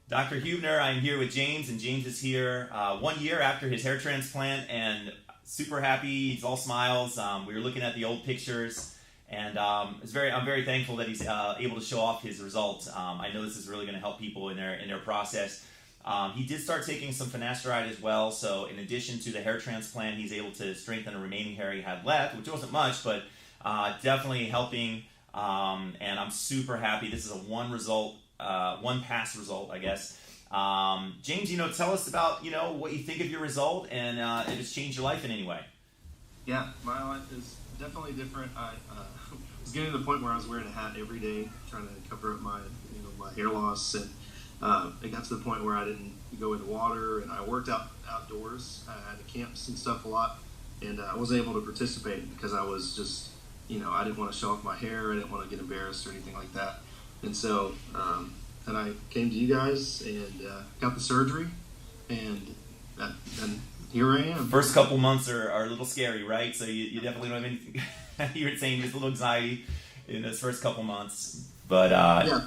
Dr. Hubner, I'm here with James, and James is here 1 year after his hair transplant, and super happy. He's all smiles. We were looking at the old pictures, and I'm very thankful that he's able to show off his results. I know this is really going to help people in their process. He did start taking some finasteride as well, so in addition to the hair transplant, he's able to strengthen the remaining hair he had left, which wasn't much, but definitely helping. And I'm super happy. This is a one pass result, I guess. James, tell us about, what you think of your result and if it's changed your life in any way. Yeah, my life is definitely different. I was getting to the point where I was wearing a hat every day, trying to cover up my, my hair loss, and it got to the point where I didn't go in the water, and I worked outdoors. I had camps and stuff a lot, and I wasn't able to participate because I was just, I didn't want to show off my hair. I didn't want to get embarrassed or anything like that. And so then I came to you guys and got the surgery, and here I am. First couple months are a little scary, right? So you definitely don't have anything. You were saying there's a little anxiety in those first couple months, but yeah,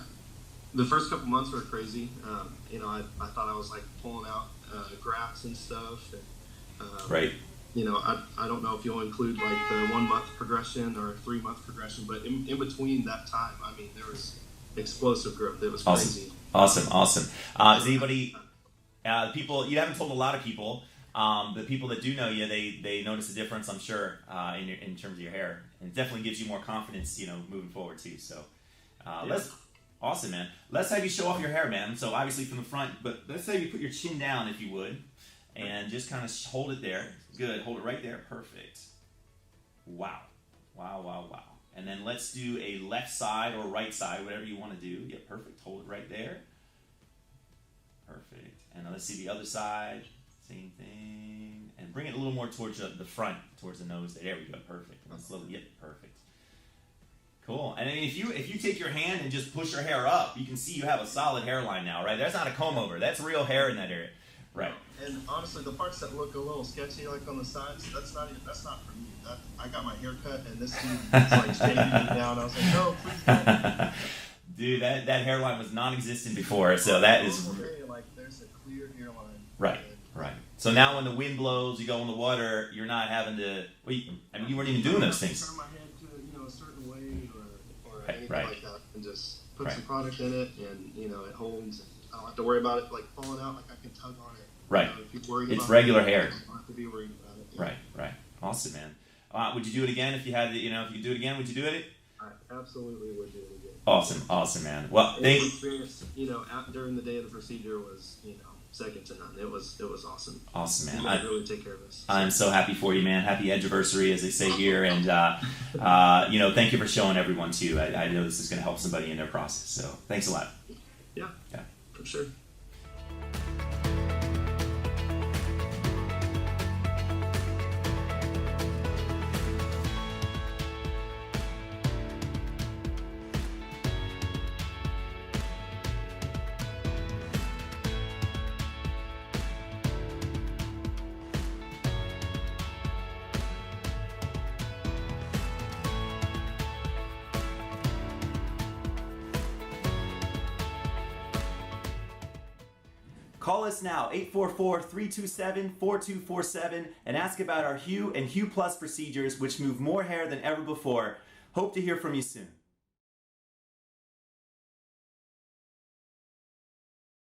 the first couple months were crazy. I thought I was like pulling out grafts and stuff, and right. I don't know if you'll include like the 1 month progression or 3 month progression, but in between that time, I mean, there was explosive growth. It was crazy. Awesome. Is anybody, people, you haven't told a lot of people, the people that do know you, they notice a difference, I'm sure, in terms of your hair. And it definitely gives you more confidence, moving forward too. So awesome, man. Let's have you show off your hair, man. So obviously from the front, but let's have you put your chin down if you would. And just kind of hold it there. Good. Hold it right there. Perfect. Wow. And then let's do a left side or right side, whatever you want to do. Yeah, perfect. Hold it right there. Perfect. And then let's see the other side. Same thing. And bring it a little more towards the front, towards the nose. There we go. Perfect. And slowly. Yep. Perfect. Cool. And then if you take your hand and just push your hair up, you can see you have a solid hairline now, right? That's not a comb over. That's real hair in that area. Right. And honestly, the parts that look a little sketchy, like on the sides, that's not for me. I got my hair cut, and this dude was like shaving me down. I was like, no, please don't. Dude, that hairline was non-existent before, so that is like there's a clear hairline. Right. So now when the wind blows, you go in the water, you're not having to. Well, you weren't even doing those things. Turn my head to a certain way or anything right. like that, and just put some product in it, and it holds. I don't have to worry about it like falling out. Like I can tug on it. Right. It's regular hair. I don't have to be worried about it. Yeah. Right. Awesome, man. Would you do it again if you had if you could do it again? Would you do it? I absolutely would do it again. Awesome, man. Well, the experience, during the day of the procedure was, second to none. It was awesome. Awesome, man. I really take care of us. I'm so happy for you, man. Happy anniversary, as they say here, and thank you for showing everyone too. I know this is going to help somebody in their process. So thanks a lot. Yeah. For sure. Call us now, 844-327-4247, and ask about our Hue and Hue Plus procedures, which move more hair than ever before. Hope to hear from you soon.